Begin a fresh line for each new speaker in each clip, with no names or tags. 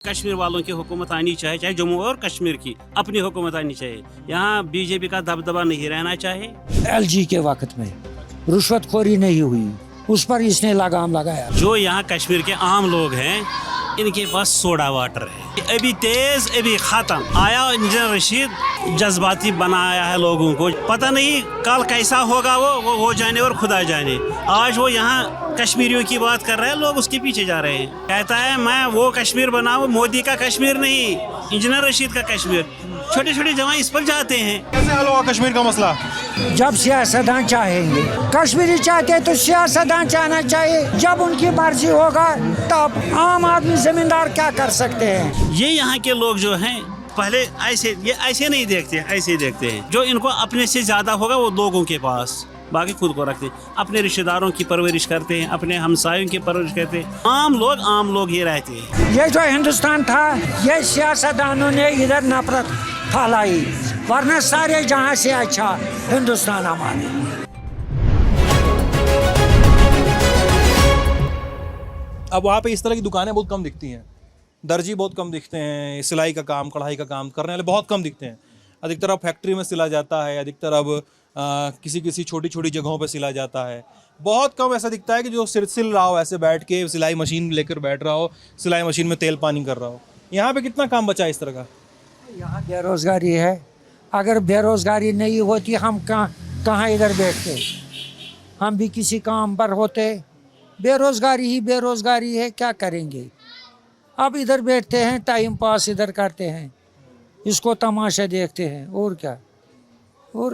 कश्मीर वालों की हुकूमत आनी चाहिए, चाहे जम्मू और कश्मीर की अपनी हुकूमत आनी चाहिए। यहाँ बीजेपी का दबदबा नहीं रहना चाहिए।
एलजी के वक्त में रुश्वतखोरी नहीं हुई, उस पर इसने लगाम लगाया।
जो यहाँ कश्मीर के आम लोग हैं, इनके पास सोडा वाटर है, अभी तेज अभी खत्म। आया इंजीनियर रशीद जज्बाती बनाया है लोगों को, पता नहीं कल कैसा होगा, वो जाने और खुदा जाने। आज वो यहाँ कश्मीरियों की बात कर रहे हैं, लोग उसके पीछे जा रहे हैं। कहता है मैं वो कश्मीर बनाऊं, मोदी का कश्मीर नहीं, इंजीनियर रशीद का कश्मीर। छोटे छोटे जवान इस पर जाते हैं।
कैसे हल होगा कश्मीर का मसला?
जब सियासतदान चाहेंगे, कश्मीरी चाहते तो सियासतदान चाहना चाहिए। जब उनकी मर्जी होगा तब आम आदमी जमींदार क्या कर सकते हैं।
ये यहाँ के लोग जो हैं पहले ऐसे नहीं देखते, ऐसे देखते हैं। जो इनको अपने से ज्यादा होगा वो लोगों के पास, बाकी खुद को रखते हैं। अपने रिश्तेदारों की परवरिश करते हैं, अपने हमसायों की परवरिश करते हैं। आम लोग ही रहते हैं।
ये जो हिंदुस्तान था, ये सियासतदानों ने इधर नफरत फैलाई, वरना सारे जहाँ से अच्छा हिंदुस्तान हमारे।
अब वहाँ पे इस तरह की दुकानें बहुत कम दिखती हैं, दर्जी बहुत कम दिखते हैं, सिलाई का काम, कढ़ाई का काम करने वाले बहुत कम दिखते हैं। अधिकतर अब फैक्ट्री में सिला जाता है, अधिकतर अब किसी छोटी छोटी जगहों पे सिला जाता है। बहुत कम ऐसा दिखता है कि जो सिल रहा हो, ऐसे बैठ के सिलाई मशीन लेकर बैठ रहा हो, सिलाई मशीन में तेल पानी कर रहा हो। यहाँ पे कितना काम बचा है इस तरह का?
यहाँ बेरोजगारी है, अगर बेरोजगारी नहीं होती हम कहाँ इधर बैठते, हम भी किसी काम पर होते। बेरोजगारी है, क्या करेंगे। अब इधर बैठते हैं, टाइम पास इधर करते हैं, इसको तमाशा देखते हैं, और क्या।
हाँ,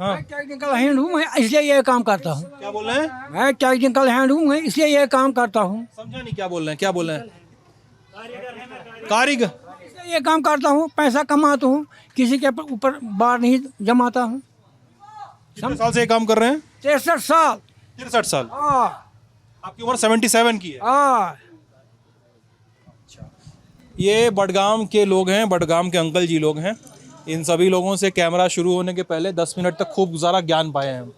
मैं टेक्निकल हैंड हूँ, मैं इसलिए ये काम करता हूँ।
क्या बोल रहे हैं?
मैं टेक्निकल हैंड हूँ, मैं इसलिए ये काम करता हूँ।
समझा नहीं क्या बोल रहे हैं? कारीगर।
इसलिए ये काम करता हूँ, पैसा कमाता हूँ, किसी के ऊपर बार नहीं जमाता हूँ।
कितने साल से ये काम कर रहे हैं?
63 साल।
63 साल।
हाँ
आपकी उम्र 77 की है।
हाँ।
ये बडगाम के लोग हैं, बडगाम के अंकल जी लोग हैं। इन सभी लोगों से कैमरा शुरू होने के पहले 10 मिनट तक खूब सारा ज्ञान पाए हैं,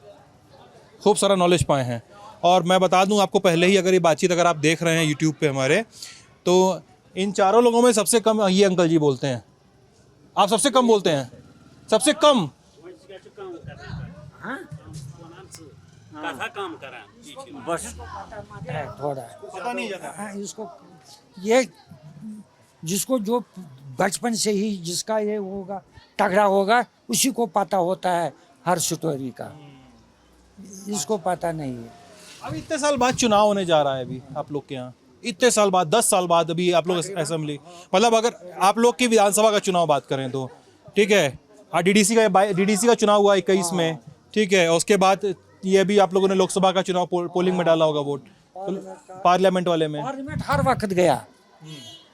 खूब सारा नॉलेज पाए हैं। और मैं बता दूं आपको पहले ही, अगर ये बातचीत अगर आप देख रहे हैं यूट्यूब पे हमारे, तो इन चारों लोगों में सबसे कम ये अंकल जी बोलते हैं। आप सबसे कम बोलते हैं, सबसे कम।
बस थोड़ा
पता नहीं जाता।
हाँ, इसको ये जिसको जो बचपन से ही जिसका ये होगा तगड़ा होगा, उसी को पता होता है हर स्टोरी का, इसको पता नहीं है।
अभी इतने साल बाद चुनाव होने जा रहा है, अभी आप लोग के यहाँ इतने साल बाद, 10 साल बाद अभी आप लोग असेंबली, मतलब अगर आप लोग की विधानसभा का चुनाव बात करें तो ठीक है, डीडीसी का चुनाव हुआ 21 में, ठीक है। उसके बाद ये भी आप लोगों ने लोकसभा का चुनाव पोलिंग में डाला होगा वोट, पार्लियामेंट वाले में।
पार्लियामेंट हर वक्त गया,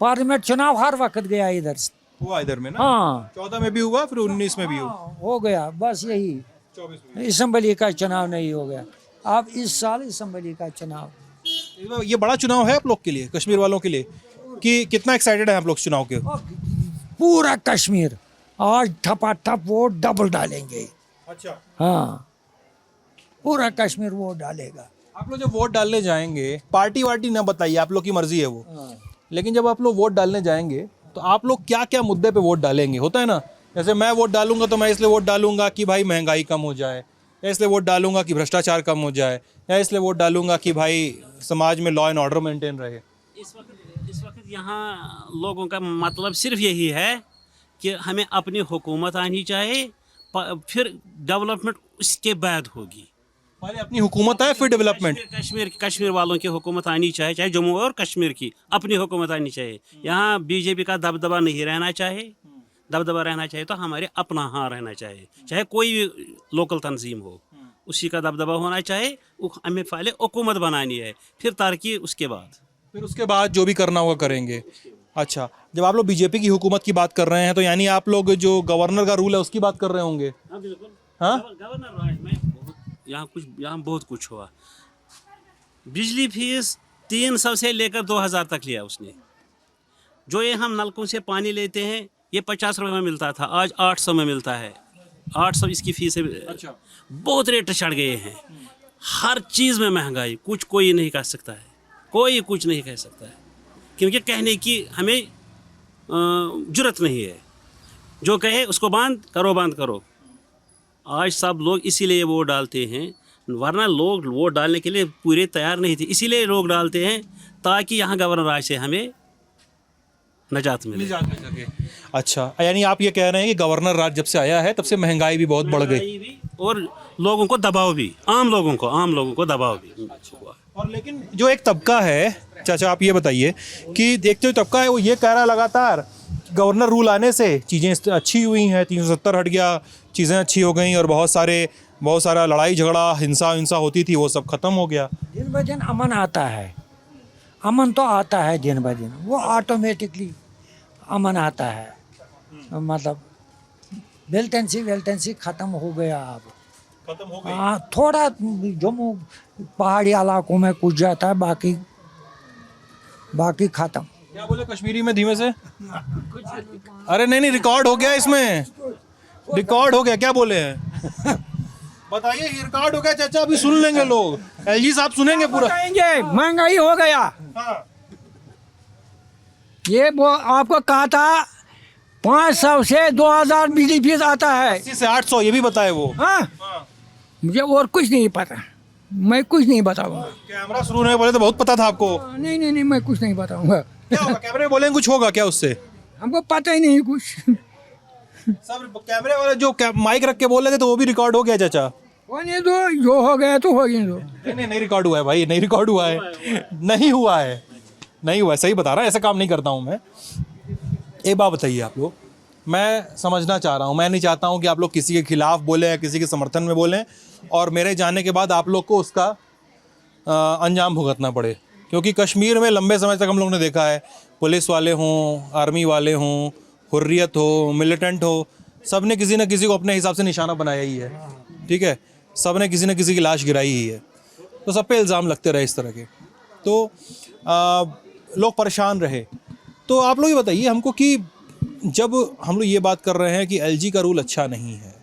पार्लियामेंट चुनाव हर वक्त गया इधर से।
हुआ इधर में ना?
हाँ
14 में भी हुआ, फिर 19 में भी हुआ,
हो गया, बस यही।
24 में।
असेंबली का चुनाव नहीं हो गया, अब इस साल असेंबली का चुनाव।
ये बड़ा चुनाव है आप लोग के लिए, कश्मीर वालों के लिए, कि कितना एक्साइटेड है आप लोग चुनाव के?
पूरा कश्मीर आज ठपाठप वोट डबल डालेंगे।
अच्छा,
हाँ, पूरा कश्मीर वोट डालेगा।
आप लोग जब वोट डालने जाएंगे, पार्टी वार्टी ना बताइए, आप लोग की मर्जी है वो, लेकिन जब आप लोग वोट डालने जाएंगे तो आप लोग क्या क्या मुद्दे पे वोट डालेंगे? होता है ना, जैसे मैं वोट डालूंगा तो मैं इसलिए वोट डालूंगा कि भाई महंगाई कम हो जाए, या इसलिए वोट डालूंगा कि भ्रष्टाचार कम हो जाए, या इसलिए वोट डालूंगा कि भाई समाज में लॉ एंड ऑर्डर मेंटेन रहे।
इस वक्त यहाँ लोगों का मतलब सिर्फ यही है कि हमें अपनी हुकूमत आनी चाहिए, फिर डेवलपमेंट उसके बाद होगी।
पहले अपनी हुकूमत आए, फिर डेवलपमेंट।
कश्मीर वालों की हुकूमत आनी चाहिए, चाहे जम्मू और कश्मीर की अपनी हुकूमत आनी चाहिए। यहाँ बीजेपी का दबदबा नहीं रहना चाहिए। दबदबा रहना चाहिए तो हमारे अपना हाँ रहना चाहिए, चाहे कोई भी लोकल तंजीम हो, उसी का दबदबा होना चाहिए। हमें पहले हुकूमत बनानी है, फिर तरक्की उसके बाद।
फिर उसके बाद जो भी करना होगा करेंगे। अच्छा, जब आप लोग बीजेपी की हुकूमत की बात कर रहे हैं तो यानी आप लोग जो गवर्नर का रूल है उसकी बात कर रहे होंगे?
हाँ बिल्कुल।
हाँ,
गवर्नर में यहाँ बहुत कुछ हुआ। बिजली फीस 300 से लेकर 2000 तक लिया उसने। जो ये हम नलकों से पानी लेते हैं, ये 50 रुपये में मिलता था, आज 800 में मिलता है। 800 इसकी फीस है।
अच्छा,
बहुत रेट चढ़ गए हैं, हर चीज़ में महंगाई, कोई नहीं कह सकता है, कोई कुछ नहीं कह सकता है। क्योंकि कहने की हमें जुर्रत नहीं है। जो कहे उसको बंद करो। आज सब लोग इसीलिए वोट डालते हैं, वरना लोग वोट डालने के लिए पूरे तैयार नहीं थे। इसीलिए लोग डालते हैं ताकि यहाँ गवर्नर राज से हमें निजात मिले।
अच्छा, यानी आप ये कह रहे हैं कि गवर्नर राज जब से आया है तब से महंगाई भी बहुत बढ़ गई
और लोगों को दबाव भी, आम लोगों को दबाव भी हुआ।
और लेकिन जो एक तबका है, चाचा आप ये बताइए कि एक जो तबका है वो ये कह रहा है लगातार गवर्नर रूल आने से चीज़ें अच्छी हुई हैं, 370 हट गया, चीज़ें अच्छी हो गई और बहुत सारा लड़ाई झगड़ा हिंसा होती थी वो सब खत्म हो गया।
दिन ब दिन अमन आता है, अमन तो आता है दिन ब दिन, वो ऑटोमेटिकली अमन आता है। मतलब वेल्टेंसी ख़त्म हो गया अब,
खत्म हो गई।
हाँ, थोड़ा जम्मू पहाड़ी इलाकों में कुछ जाता है, बाकी ख़त्म।
क्या बोले कश्मीरी में धीमे से? अरे नहीं रिकॉर्ड हो गया, इसमें रिकॉर्ड हो गया, क्या बोले हैं? बताइए, रिकॉर्ड हो गया चाचा, अभी सुन लेंगे लोग, एलजी साहब सुनेंगे पूरा।
बताएंगे महंगाई हो गया।
हाँ।
ये वो आपको कहा था 500 से 2000 बिजली फीस आता है।
80 से 800 ये भी बताए वो।
हाँ,
हाँ।
मुझे और कुछ नहीं पता, मैं कुछ नहीं बताऊंगा।
कैमरा शुरू होने बोले तो बहुत पता था आपको।
नहीं, मैं कुछ नहीं बताऊंगा।
क्या होगा, कैमरे में बोलेंगे कुछ होगा क्या उससे?
हमको पता ही नहीं कुछ।
सब कैमरे वाले जो माइक रख के बोल रहे थे तो वो भी रिकॉर्ड हो गया चाचा।
होने दो, जो हो गया तो हो गया।
नहीं रिकॉर्ड हुआ है भाई, नहीं रिकॉर्ड हुआ है, नहीं हुआ है, सही बता रहा है, ऐसा काम नहीं करता हूँ मैं। एक बात बताइए आप लोग, मैं समझना चाह रहा हूँ, मैं नहीं चाहता हूँ कि आप लोग किसी के खिलाफ बोलें या किसी के समर्थन में बोलें और मेरे जाने के बाद आप लोग को उसका अंजाम भुगतना पड़े, क्योंकि कश्मीर में लंबे समय तक हम लोग ने देखा है, पुलिस वाले हों, आर्मी वाले हों, हुर्रियत हो, मिलिटेंट हो, सब ने किसी न किसी को अपने हिसाब से निशाना बनाया ही है। ठीक है, सब ने किसी न किसी की लाश गिराई ही है, तो सब पे इल्ज़ाम लगते रहे इस तरह के, तो लोग परेशान रहे। तो आप लोग ये बताइए हमको कि जब हम लोग ये बात कर रहे हैं कि एलजी का रूल अच्छा नहीं है,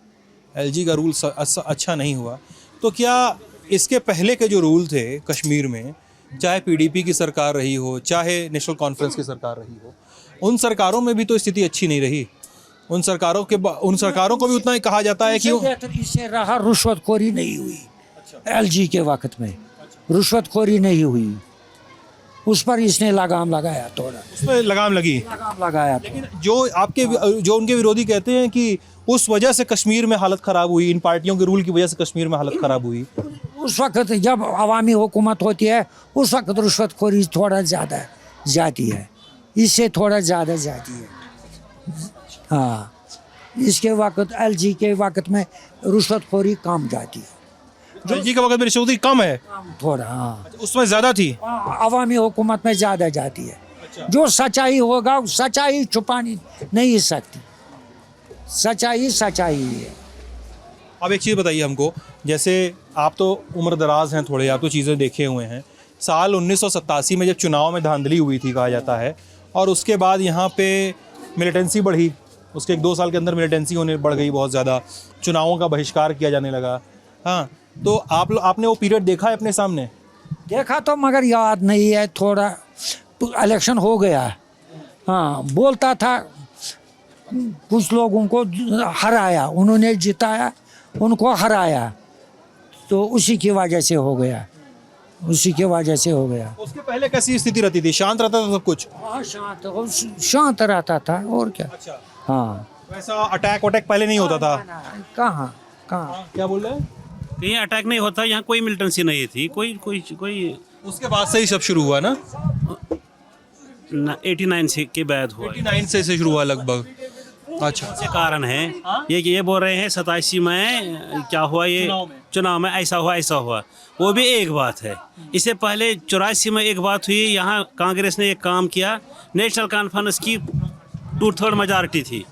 एलजी का रूल अच्छा नहीं हुआ, तो क्या इसके पहले के जो रूल थे कश्मीर में, चाहे पीडीपी की सरकार रही हो, चाहे नेशनल कॉन्फ्रेंस की सरकार रही हो, उन सरकारों में भी तो स्थिति अच्छी नहीं रही। उन सरकारों को भी उतना ही कहा जाता है कि
इससे रहा रुश्वतखोरी नहीं हुई। एलजी के वक्त में रुश्वतखोरी नहीं हुई, उस पर इसने लगाम लगाया, थोड़ा
उसमें लगाम
लगाया।
लेकिन जो उनके विरोधी कहते हैं कि उस वजह से कश्मीर में हालत ख़राब हुई, इन पार्टियों के रूल की वजह से कश्मीर में हालत ख़राब हुई।
उस वक्त जब अवामी हुकूमत होती है उस वक्त रुश्वतखोरी थोड़ा ज़्यादा जाती है, इससे थोड़ा ज़्यादा जाती है। हाँ, इसके वक्त एलजी के वक्त में रुश्वतखोरी कम जाती है,
एलजी के वक्त में रिश्वतखोरी कम है
थोड़ा। हाँ,
उसमें ज़्यादा थी,
अवामी हुकूमत में ज़्यादा जाती है। जो सच्चाई होगा सच्चाई छुपानी नहीं सकती, सच्चाई है।
अब एक चीज़ बताइए हमको, जैसे आप तो उम्र दराज हैं थोड़े, आप तो चीज़ें देखे हुए हैं। साल 1987 में जब चुनाव में धांधली हुई थी कहा जाता है, और उसके बाद यहाँ पे मिलिटेंसी बढ़ी, उसके 1-2 साल के अंदर मिलिटेंसी होने बढ़ गई बहुत ज़्यादा, चुनावों का बहिष्कार किया जाने लगा। हाँ, तो आपने वो पीरियड देखा है अपने सामने?
देखा तो मगर याद नहीं है, थोड़ा इलेक्शन हो गया। हाँ, बोलता था, कुछ लोगों को हराया, उन्होंने जिताया, उनको हराया, तो उसी की वजह से हो गया।
उसके पहले कैसी स्थिति रहती थी? शांत रहता था सब कुछ?
हाँ, शांत रहता था, और क्या।
अच्छा,
हाँ,
वैसा अटैक पहले नहीं होता था?
कहाँ
क्या बोल रहे हैं?
कहीं अटैक नहीं होता, यहाँ कोई मिलिटेंसी नहीं थी, कोई
उसके बाद से ही सब शुरू हुआ ना?
89 से के बाद हुआ।
89 से शुरू हुआ लगभग। अच्छा,
से कारण है ये बोल रहे हैं 87 में क्या हुआ, ये चुनाव में ऐसा हुआ, वो भी एक बात है। इससे पहले 84 में एक बात हुई, यहाँ कांग्रेस ने एक काम किया, नेशनल कॉन्फ्रेंस की 2/3 मेजॉरिटी थी,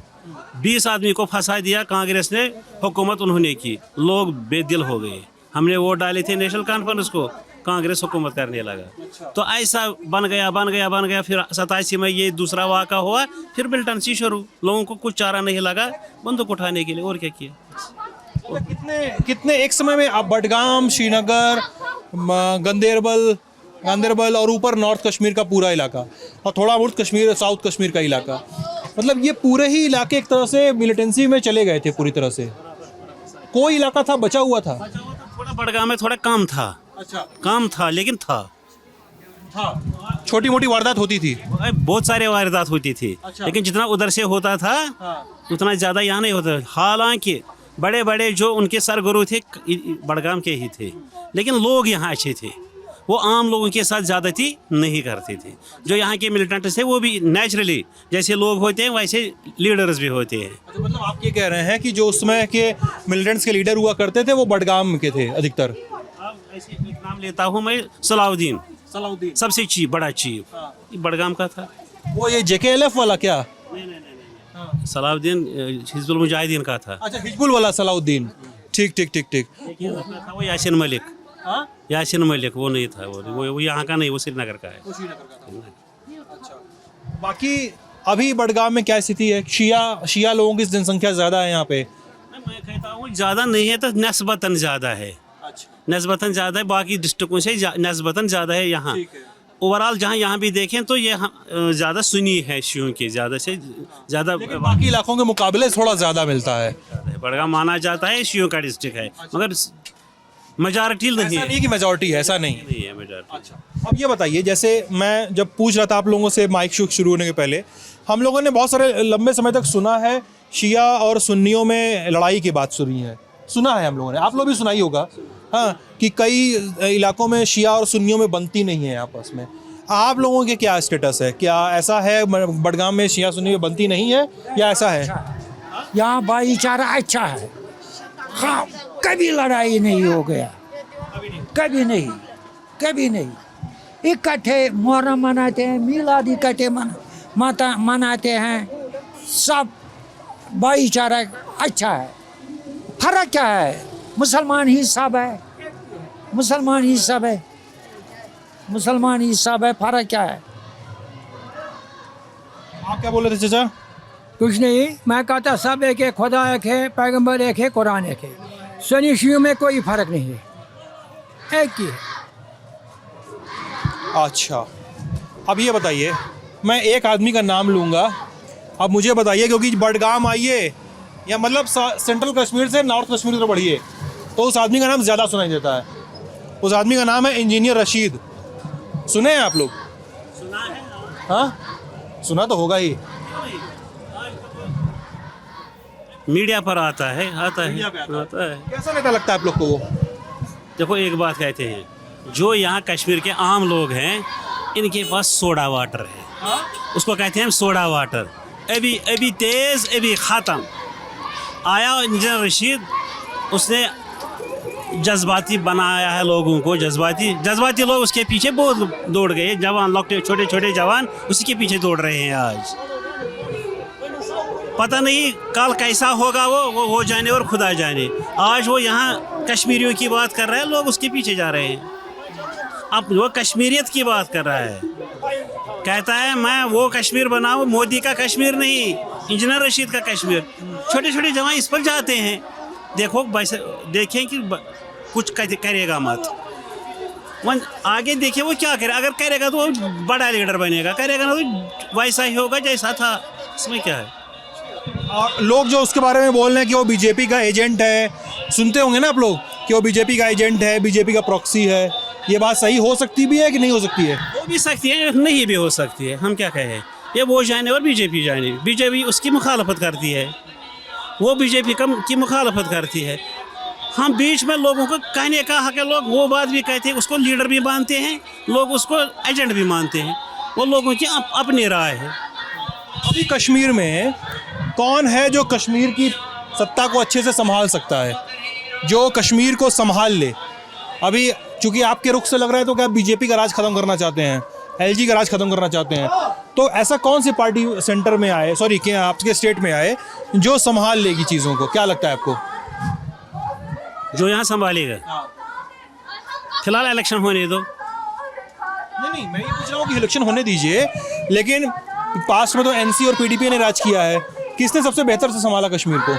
20 आदमी को फंसा दिया कांग्रेस ने, हुकूमत उन्होंने की, लोग बेदिल हो गए। हमने वोट डाले थे नेशनल कॉन्फ्रेंस को, कांग्रेस हुकूमत करने लगा, तो ऐसा बन गया। फिर 87 में ये दूसरा वाक़ा हुआ, फिर मिलिटेंसी शुरू, लोगों को कुछ चारा नहीं लगा बंदूक उठाने के लिए, और क्या किया।
कितने एक समय में आप बडगाम, श्रीनगर, गंदेरबल, गांदरबल और ऊपर नॉर्थ कश्मीर का पूरा इलाका और थोड़ा बहुत कश्मीर साउथ कश्मीर का इलाका, मतलब ये पूरे ही इलाके एक तरह से मिलिटेंसी में चले गए थे पूरी तरह से। कोई इलाका था बचा हुआ था?
थोड़ा बड़गांव में थोड़ा कम था।
अच्छा,
कम था लेकिन था।
छोटी मोटी वारदात होती थी।
बहुत सारे वारदात होती थी।
अच्छा।
लेकिन जितना उधर से होता था उतना ज़्यादा यहाँ नहीं होता। हालांकि बड़े बड़े जो उनके सरगुरु थे बड़गाम के ही थे, लेकिन लोग यहाँ अच्छे थे। वो आम लोगों के साथ ज़्यादती नहीं करते थे। जो यहाँ के मिलिटेंट्स थे वो भी नेचुरली जैसे लोग होते हैं वैसे लीडर्स भी होते हैं।
अच्छा, मतलब आप ये कह रहे हैं कि जो उसमें के मिलिटेंट्स के लीडर हुआ करते थे वो बडगाम के थे अधिकतर?
अब ऐसे एक नाम लेता हूँ मैं, सलाउद्दीन। सबसे चीफ, बड़ा चीफ ये बड़गाम का था।
वो ये JKLF वाला क्या?
सलाउद्दीन हिजबुल मुजाहिदीन का था।
अच्छा, हिजबुल वाला सलाउद्दीन। ठीक ठीक ठीक ठीक।
था वो यासिन मलिक। यासिन मलिक वो नहीं था, वो यहाँ का नहीं, वो श्रीनगर का है।
बाकी अभी बडगाम में क्या स्थिति है? शिया लोगों की जनसंख्या ज़्यादा है यहाँ पे?
मैं कहता हूँ ज़्यादा नहीं है तो नस्बतन ज़्यादा है। नस्बतन ज़्यादा है, बाकी डिस्ट्रिक्टों से नस्बतन ज़्यादा है यहाँ। ओवरऑल जहाँ यहाँ भी देखें तो ये ज़्यादा सुनी है शियों की, ज़्यादा से ज़्यादा।
बाकी इलाकों के मुकाबले थोड़ा ज़्यादा मिलता है।
बड़गाम माना जाता है शियों का डिस्ट्रिक्ट है, मगर मेजॉरिटी नहीं
ऐसा
है।
नहीं कि मेजॉरिटी है, ऐसा नहीं।
नहीं है मेजॉरिटी।
अच्छा, अब ये बताइए, जैसे मैं जब पूछ रहा था आप लोगों से माइक शुरू होने के पहले, हम लोगों ने बहुत सारे लंबे समय तक सुना है शिया और सुन्नियों में लड़ाई की बात सुनी है, सुना है हम लोगों ने, आप लोग भी सुना ही होगा। हाँ, कि कई इलाकों में शिया और सुन्नियों में बनती नहीं है आपस में। आप लोगों के क्या स्टेटस है? क्या ऐसा है बडगाम में शिया सुन्नी में बनती नहीं है या ऐसा है?
यहाँ भाईचारा अच्छा है। हाँ, कभी लड़ाई नहीं हो गया, कभी नहीं, कभी नहीं। इकट्ठे मुहर्रम मनाते हैं, मिलाद इकट्ठे मनाते हैं, सब भाईचारा अच्छा है। फर्क क्या है? मुसलमान ही सब है, मुसलमान ही सब है, मुसलमान ही सब है। फर्क क्या है?
आप क्या बोल रहे थे चाचा?
कुछ नहीं, मैं कहता सब एक है, खुदा एक है, पैगंबर एक है, कुरान एक है। सुन्नी शियों में कोई फर्क नहीं है, एक ही है।
अच्छा, अब ये बताइए, मैं एक आदमी का नाम लूँगा, अब मुझे बताइए, क्योंकि बडगाम आइए या मतलब सेंट्रल कश्मीर से नॉर्थ कश्मीर तक बढ़िए तो उस आदमी का नाम ज़्यादा सुनाई देता है। उस आदमी का नाम है इंजीनियर रशीद। सुने हैं आप लोग?
सुना है।
हाँ, सुना तो होगा ही।
मीडिया पर आता है।
कैसा नेता लगता है आप लोग को वो?
देखो एक बात कहते हैं, जो यहाँ कश्मीर के आम लोग हैं इनके पास सोडा वाटर है, उसको कहते हैं सोडा वाटर। अभी तेज़ अभी ख़त्म। आया इंजीनियर रशीद, उसने जज्बाती बनाया है लोगों को। जज्बाती लोग उसके पीछे बहुत दौड़ गए। जवान लोग, छोटे छोटे जवान उसी के पीछे दौड़ रहे हैं। आज पता नहीं कल कैसा होगा, वो हो जाने और खुदा जाने। आज वो यहाँ कश्मीरियों की बात कर रहा है, लोग उसके पीछे जा रहे हैं। अब वो कश्मीरियत की बात कर रहा है, कहता है मैं वो कश्मीर बनाऊँ, मोदी का कश्मीर नहीं, इंजीनियर रशीद का कश्मीर। छोटे छोटे जवान इस पर जाते हैं। देखो वैसे देखें कि कुछ करेगा मत, आगे देखिए वो क्या करे। अगर करेगा तो वो बड़ा लीडर बनेगा, करेगा ना तो वैसा ही होगा जैसा था। इसमें क्या है?
और लोग जो उसके बारे में बोल रहे हैं कि वो बीजेपी का एजेंट है, सुनते होंगे ना आप लोग कि वो बीजेपी का एजेंट है, बीजेपी का प्रॉक्सी है, ये बात सही हो सकती भी है कि नहीं हो सकती है?
हो भी सकती है, नहीं भी हो सकती है। हम क्या कहें, ये वो जाने और बीजेपी जाने। बीजेपी उसकी मुखालफत करती है, वो बीजेपी की मुखालफत करती है। हम बीच में लोगों को कहने का हक है। लोग वो बात भी कहते हैं, उसको लीडर भी मानते हैं, लोग उसको एजेंट भी मानते हैं। वो लोगों की अपनी राय है।
अभी कश्मीर में कौन है जो कश्मीर की सत्ता को अच्छे से संभाल सकता है, जो कश्मीर को संभाल ले? अभी चूंकि आपके रुख से लग रहा है तो क्या बीजेपी का राज खत्म करना चाहते हैं, एलजी का राज खत्म करना चाहते हैं, तो ऐसा कौन सी पार्टी सेंटर में आए, सॉरी क्या आपके स्टेट में आए, जो संभाल लेगी चीज़ों को? क्या लगता है आपको?
जो यहाँ संभालेगा? फिलहाल इलेक्शन होने दो।
नहीं, मैं ये पूछ रहा हूँ कि इलेक्शन होने दीजिए, लेकिन पास्ट में तो एनसी और पीडीपी ने राज किया है, किसने सबसे बेहतर से संभाला कश्मीर को?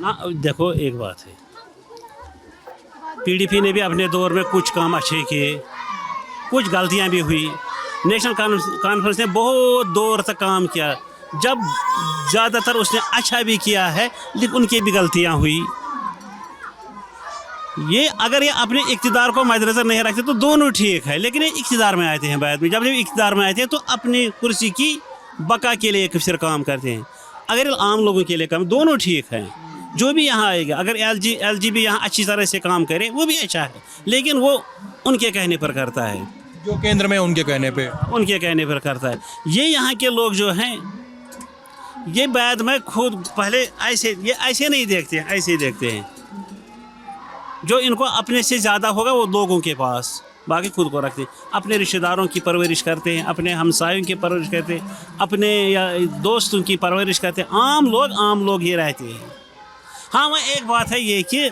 ना देखो एक बात है, पीडीपी ने भी अपने दौर में कुछ काम अच्छे किए, कुछ गलतियां भी हुई। नेशनल कॉन्फ्रेंस ने बहुत दौर तक काम किया, जब ज़्यादातर उसने अच्छा भी किया है, लेकिन उनकी भी गलतियां हुई। ये अगर ये अपने इक़्तिदार को मद्देनज़र नहीं रखते तो दोनों ठीक है, लेकिन ये इक़्तिदार में आते हैं बाद में। जब इक़्तिदार में आते हैं तो अपनी कुर्सी की बका के लिए फिर काम करते हैं। अगर आम लोगों के लिए काम, दोनों ठीक हैं। जो भी यहाँ आएगा, अगर एलजी भी यहाँ अच्छी तरह से काम करे वो भी अच्छा है, लेकिन वो उनके कहने पर करता है,
जो केंद्र में उनके कहने पर करता है। ये यहाँ के लोग जो हैं ये बाद में खुद पहले ऐसे नहीं देखते हैं, ऐसे देखते हैं। जो इनको अपने से ज़्यादा होगा वो लोगों के पास, बाकी खुद को रखते हैं। अपने रिश्तेदारों की परवरिश करते हैं, अपने हमसायों की परवरिश करते हैं, अपने या दोस्तों की परवरिश करते हैं। आम लोग ये रहते हैं। हाँ, वह एक बात है ये कि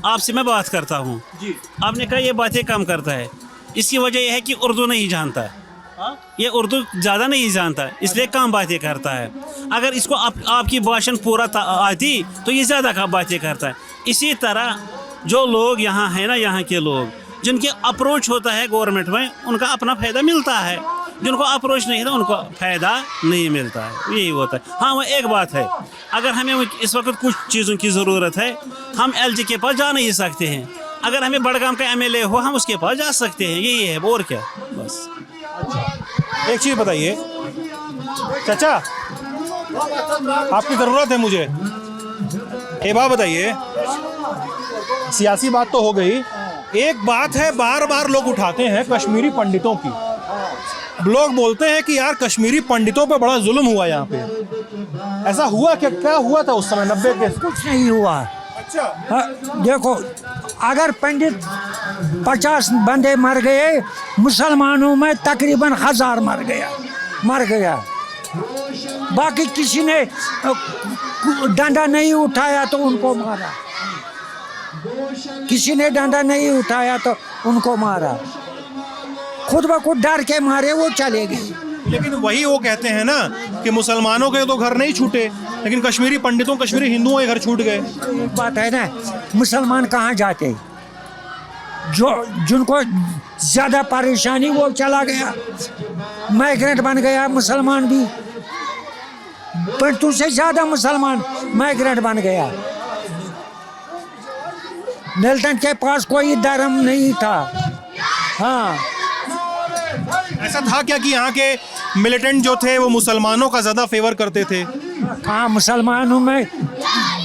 आपसे मैं बात करता हूँ जी, आपने कहा ये बातें कम करता है। इसकी वजह यह है कि उर्दू नहीं जानता है, ये उर्दू ज़्यादा नहीं जानता है, इसलिए कम बातें करता है। अगर इसको आपकी भाषण पूरा आती तो ये ज़्यादा बातें करता है। इसी तरह जो लोग यहाँ हैं ना, यहाँ के लोग जिनके अप्रोच होता है गवर्नमेंट में, उनका अपना फ़ायदा मिलता है। जिनको अप्रोच नहीं था उनको फ़ायदा नहीं मिलता है, यही होता है। हाँ, वो एक बात है, अगर हमें इस वक्त कुछ चीज़ों की ज़रूरत है, हम एलजी के पास जा नहीं सकते हैं। अगर हमें बड़गाम का एमएलए हो, हम उसके पास जा सकते हैं, यही है, और क्या। बस एक चीज़ बताइए चाचा, आपकी ज़रूरत है मुझे। एक बात बताइए, सियासी बात तो हो गई, एक बात है बार बार लोग उठाते हैं कश्मीरी पंडितों की। लोग बोलते हैं कि यार कश्मीरी पंडितों पे बड़ा जुल्म हुआ यहाँ पे। ऐसा हुआ क्या हुआ था उस समय 90 के?
कुछ नहीं हुआ।
अच्छा,
देखो, अगर पंडित 50 बंदे मर गए, मुसलमानों में तकरीबन 1000 मर गया। बाकी किसी ने डंडा नहीं उठाया तो उनको मारा, किसी ने डंडा नहीं उठाया तो उनको मारा। खुद ब खुद डर के मारे वो चले गए।
लेकिन वही वो कहते हैं ना कि मुसलमानों के तो घर नहीं छूटे, लेकिन कश्मीरी पंडितों, कश्मीरी हिंदुओं के घर छूट गए।
एक बात है ना, मुसलमान कहाँ जाते? जिनको ज़्यादा परेशानी वो चला गया, माइग्रेंट बन गया मुसलमान भी। पर तुझसे ज़्यादा मुसलमान माइग्रेंट बन गया। मिलिटेंट के पास कोई धर्म नहीं था। हाँ,
ऐसा था क्या कि यहाँ के मिलिटेंट जो थे वो मुसलमानों का ज़्यादा फेवर करते थे?
हाँ, मुसलमानों में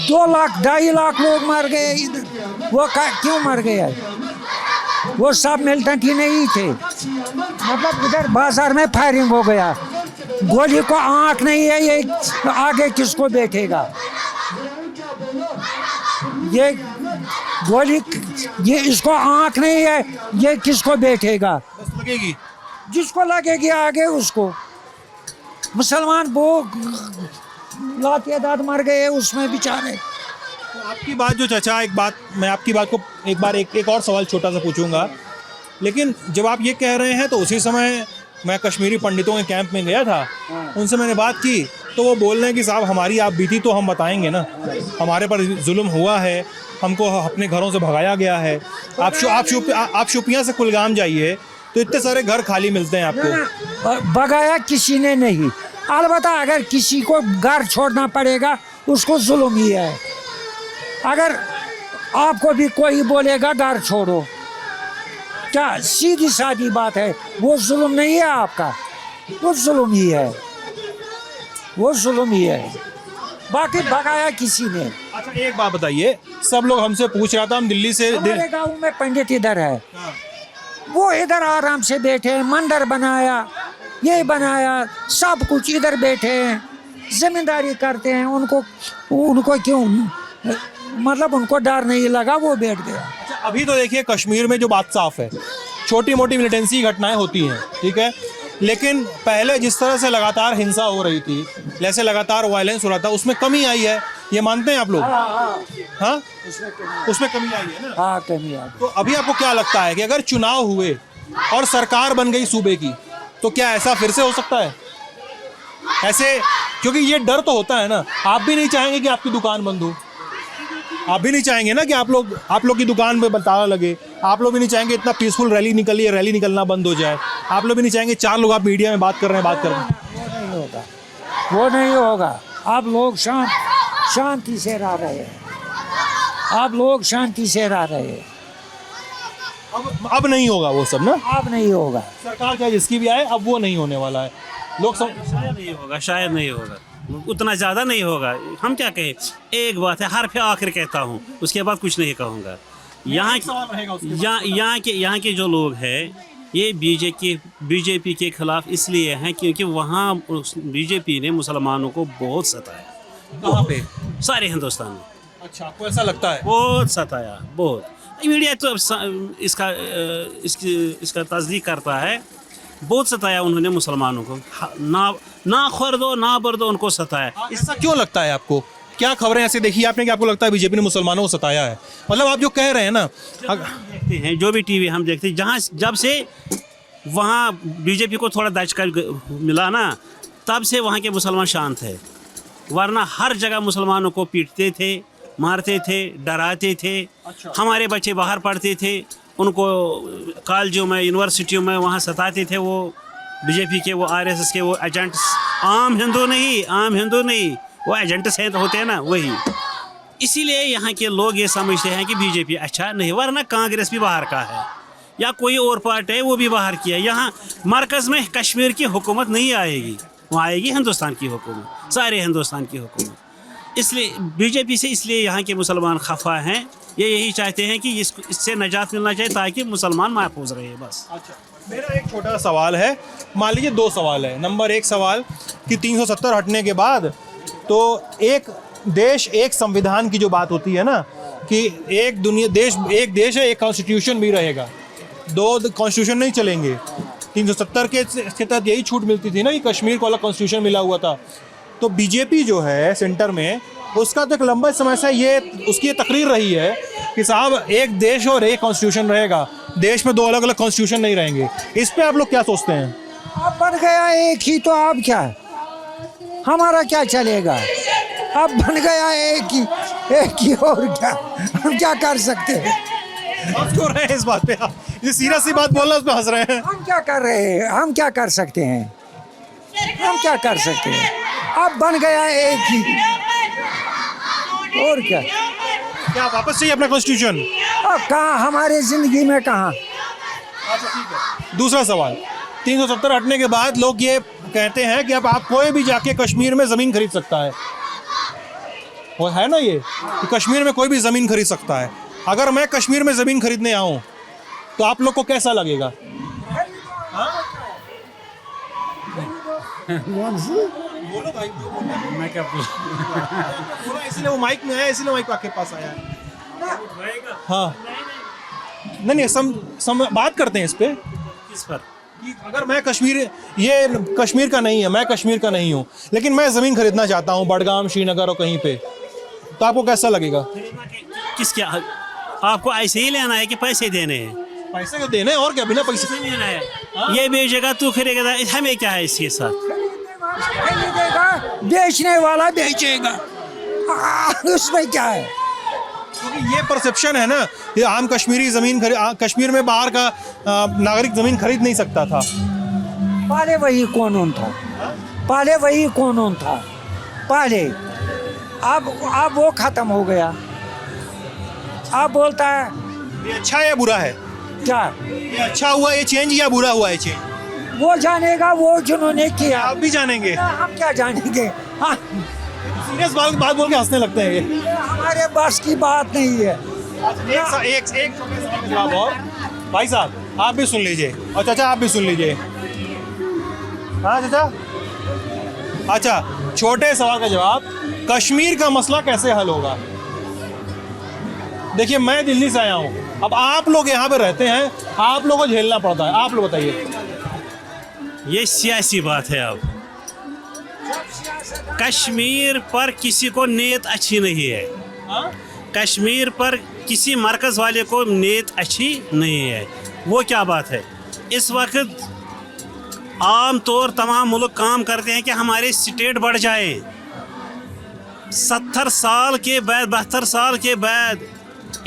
2 लाख 2.5 लाख लोग मर गए इधर। वो क्यों मर गए? वो सब मिलिटेंट ही नहीं थे। मतलब इधर बाजार में फायरिंग हो गया, गोली को आँख नहीं है, ये आगे किसको बैठेगा? ये गोली, ये इसको आँख नहीं है, ये किसको बैठेगा?
बस लगेगी,
जिसको लगेगी आगे उसको। मुसलमान वो लातेदार मर गए उसमें बेचारे।
तो आपकी बात जो चाचा, एक बात मैं आपकी बात को एक और सवाल छोटा सा पूछूंगा। लेकिन जब आप ये कह रहे हैं तो उसी समय मैं कश्मीरी पंडितों के कैंप में गया था, उनसे मैंने बात की तो वो बोल रहे हैं कि साहब हमारी आप बीती तो हम बताएंगे ना, हमारे पर जुल्म हुआ है, हमको अपने घरों से भगाया गया है। आप शोपियां से कुलगाम जाइए तो इतने सारे घर खाली मिलते हैं आपको।
भगाया किसी ने नहीं, अलबत्ता अगर किसी को घर छोड़ना पड़ेगा उसको जुल्म ही है। अगर आपको भी कोई बोलेगा घर छोड़ो, क्या सीधी सादी बात है, वो जुल्म नहीं है आपका, वो जुल्म ही है, वो जुल्म ही है। बाकी भगाया किसी ने।
अच्छा, एक बात बताइए, सब लोग हमसे पूछ रहा था, हम दिल्ली से,
हमारे गाँव में पंडित इधर है, वो इधर आराम से बैठे हैं, मंदिर बनाया, ये बनाया, सब कुछ इधर बैठे हैं, जिम्मेदारी करते हैं। उनको क्यों, मतलब उनको डर नहीं लगा, वो बैठ गया।
अच्छा, अभी तो देखिए कश्मीर में जो बात साफ है, छोटी मोटी मिलिटेंसी घटनाएं होती हैं, ठीक है, लेकिन पहले जिस तरह से लगातार हिंसा हो रही थी, जैसे लगातार वायलेंस हो रहा था, उसमें कमी आई है, ये मानते हैं आप लोग? हाँ, उसमें कमी आई है ना?
हाँ, कमी आई।
तो अभी आपको क्या लगता है कि अगर चुनाव हुए और सरकार बन गई सूबे की, तो क्या ऐसा फिर से हो सकता है? ऐसे, क्योंकि ये डर तो होता है ना, आप भी नहीं चाहेंगे कि आपकी दुकान बंद हो, आप भी नहीं चाहेंगे ना कि आप लोग की दुकान पे ताला लगे, आप लोग भी नहीं चाहेंगे इतना पीसफुल रैली निकली है, रैली निकलना बंद हो जाए? आप लोग भी नहीं चाहेंगे 4 लोग आप मीडिया में बात कर रहे हैं, बात कर रहे हैं?
वो नहीं होगा, वो नहीं होगा। आप लोग शांति से रह रहे हैं, आप लोग शांति से रह रहे हैं।
अब नहीं होगा वो सब ना,
अब नहीं होगा।
सरकार चाहे जिसकी भी आए, अब वो नहीं होने वाला है। लोग
शायद नहीं होगा, शायद नहीं होगा, उतना ज़्यादा नहीं होगा। हम क्या कहें, एक बात है, हर पे आखिर कहता हूँ, उसके बाद कुछ नहीं कहूँगा। यहाँ के जो लोग हैं ये बीजेपी के खिलाफ इसलिए हैं क्योंकि वहाँ बीजेपी ने मुसलमानों को बहुत सताया।
कहाँ पे?
सारे हिंदुस्तान में।
अच्छा, आपको ऐसा लगता है?
बहुत सताया, बहुत। मीडिया तो इसका तस्दीक करता है, बहुत सताया उन्होंने मुसलमानों को। ना खरीदो ना बरदो, उनको सताया।
ऐसा क्यों लगता है आपको? क्या खबरें ऐसे देखी आपने कि आपको लगता है बीजेपी ने मुसलमानों को सताया है? मतलब आप जो कह रहे हैं ना,
देखते हैं जो भी टीवी हम देखते हैं, जहाँ जब से वहाँ बीजेपी को थोड़ा दचका मिला ना, तब से वहाँ के मुसलमान शांत है। वरना हर जगह मुसलमानों को पीटते थे, मारते थे, डराते थे। हमारे बच्चे बाहर पढ़ते थे, उनको कॉलेजों में, यूनिवर्सिटियों में वहाँ सताते थे वो बीजेपी के, वो आरएसएस के वो एजेंट्स। आम हिंदू नहीं, वो एजेंट्स हैं तो होते हैं ना, वही। इसीलिए यहाँ के लोग ये समझते हैं कि बीजेपी अच्छा नहीं, वरना कांग्रेस भी बाहर का है या कोई और पार्टी है वो भी बाहर की है। यहाँ मरकज़ में कश्मीर की हुकूमत नहीं आएगी, वहाँ आएगी हिंदुस्तान की हुकूमत, सारे हिंदुस्तान की हुकूमत। इसलिए बीजेपी से इसलिए यहाँ के मुसलमान खफा हैं। ये यही चाहते हैं कि इससे निजात मिलना चाहिए ताकि मुसलमान महफूज रहे, बस।
अच्छा, मेरा एक छोटा सा सवाल है, मान लीजिए 2 सवाल है। नंबर 1 सवाल कि 370 हटने के बाद तो एक देश एक संविधान की जो बात होती है ना, कि एक देश है, एक कॉन्स्टिट्यूशन भी रहेगा, 2 कॉन्स्टिट्यूशन नहीं चलेंगे। 370 के तहत यही छूट मिलती थी ना कि कश्मीर को अलग कॉन्स्टिट्यूशन मिला हुआ था। तो बीजेपी जो है सेंटर में, उसका तो एक लंबा समय से उसकी तकरीर रही है कि साहब एक देश और एक कॉन्स्टिट्यूशन रहेगा, देश में 2 अलग अलग कॉन्स्टिट्यूशन नहीं रहेंगे। इस पे आप लोग क्या सोचते हैं?
अब बन गया एक ही, तो अब क्या हमारा क्या चलेगा? अब बन गया एक ही और क्या, हम क्या कर सकते हैं?
हंस क्यों रहे हैं इस बात पे आप? ये सीरियस सी बात बोलना, उस पे हंस रहे हैं।
हम क्या कर रहे हैं? हम क्या कर सकते हैं? हम क्या कर सकते हैं? अब बन गया एक ही, और क्या?
क्या वापस चाहिए अपना कॉन्स्टिट्यूशन?
अब कहाँ हमारे जिंदगी में कहाँ?
दूसरा सवाल, 370 हटने के बाद लोग ये कहते हैं कि अब आप कोई भी जाके कश्मीर में ज़मीन खरीद सकता है। वो है ना ये कि कश्मीर में कोई भी ज़मीन खरीद सकता है। अगर मैं कश्मीर में ज़मीन खरीदने आऊँ तो आप लोग को कैसा लगेगा? बोलो भाई,
मैं क्या
बोलो, इसलिए वो माइक में आया, इसलिए माइक आपके पास आया है। हाँ, नहीं बात करते हैं इस पे,
किस पर?
कि अगर मैं ये कश्मीर का नहीं है, मैं कश्मीर का नहीं हूँ, लेकिन मैं ज़मीन खरीदना चाहता हूँ बडगाम, श्रीनगर और कहीं पे, तो आपको कैसा लगेगा?
किस क्या आपको ऐसे ही लेना है कि पैसे देने हैं?
पैसे तो देने हैं, और क्या, बिना पैसे
नहीं लेना है। ये बेचेगा, तू खरीदेगा, हमें क्या है इसके साथ?
खरीदेगा, बेचने वाला बेचेगा, उसमें क्या है?
क्योंकि ये परसेप्शन है ना, ये आम कश्मीरी कश्मीर में बाहर का नागरिक ज़मीन खरीद नहीं सकता था।
पहले वही कानून था, पहले। अब वो खत्म हो गया। अब बोलता है
ये अच्छा है या बुरा है?
क्या
ये अच्छा हुआ ये चेंज या बुरा हुआ ये चेंज?
वो जानेगा, वो जिन्होंने किया।
आप भी जानेंगे?
हम क्या जानेंगे? हाँ,
सीरियस बात बोल के हंसने लगते हैं ये।
हमारे बस की बात नहीं है।
एक छोटे सवाल का जवाब और, भाई साहब आप भी सुन लीजिए, और चाचा आप भी सुन लीजिए। हाँ चाचा, अच्छा छोटे सवाल का जवाब, कश्मीर का मसला कैसे हल होगा? देखिए मैं दिल्ली से आया हूँ, अब आप लोग यहाँ पे रहते हैं, आप लोगों को झेलना पड़ता है, आप लोग बताइए।
ये सियासी बात है। अब कश्मीर पर किसी को नीयत अच्छी नहीं है। कश्मीर पर किसी मरकज़ वाले को नीयत अच्छी नहीं है। वो क्या बात है? इस वक्त आम तौर तमाम मुल्क काम करते हैं कि हमारे स्टेट बढ़ जाए। 70 साल के बाद, 72 साल के बाद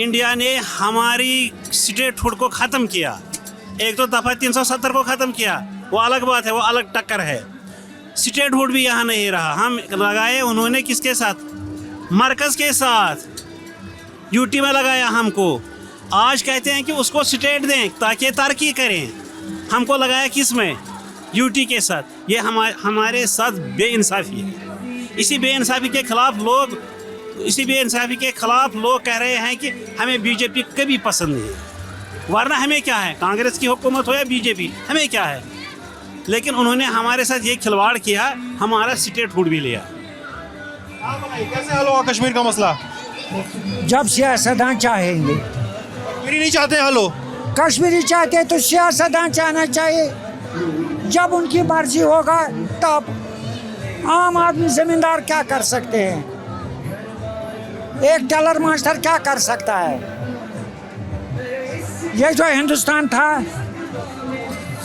इंडिया ने हमारी स्टेटहुड को ख़त्म किया। एक तो दफ़ा 370 को ख़त्म किया, वो अलग बात है, वो अलग टक्कर है। स्टेटहुड भी यहाँ नहीं रहा। हम लगाए उन्होंने किसके साथ? मरकज़ के साथ। यूटी में लगाया हमको। आज कहते हैं कि उसको स्टेट दें ताकि तरक्की करें। हमको लगाया किस में? यूटी के साथ। ये हमारे साथ बेइंसाफ़ी है। इसी बेइंसाफ़ी के ख़िलाफ़ लोग कह रहे हैं कि हमें बीजेपी कभी पसंद नहीं है। वरना हमें क्या है, कांग्रेस की हुकूमत हो या बीजेपी, हमें क्या है। लेकिन उन्होंने हमारे साथ ये खिलवाड़ किया, हमारा स्टेटहुड भी लिया।
कैसे हल होगा कश्मीर का मसला?
जब सियासतदान चाहेंगे।
कश्मीरी नहीं चाहते हल हो?
कश्मीरी चाहते तो सियासतदान चाहना चाहिए। जब उनकी मर्जी होगा तब। आम आदमी जमींदार क्या कर सकते हैं? एक टेलर मास्टर क्या कर सकता है? ये जो हिंदुस्तान था,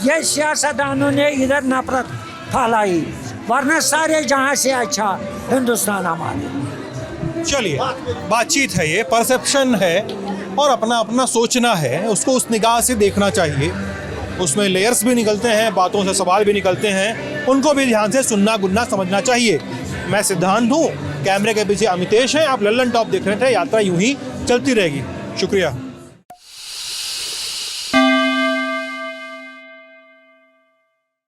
ये सियासतदानों ने इधर नफरत फैलाई, वरना सारे जहां से अच्छा हिंदुस्तान हमारे।
चलिए, बातचीत है, ये परसेप्शन है और अपना अपना सोचना है, उसको उस निगाह से देखना चाहिए। उसमें लेयर्स भी निकलते हैं, बातों से सवाल भी निकलते हैं, उनको भी ध्यान से सुनना गुनना समझना चाहिए। मैं सिद्धांत हूँ, कैमरे के पीछे अमितेश है। आप लल्लन टॉप देख रहे थे। यात्रा यूं ही चलती रहेगी। शुक्रिया।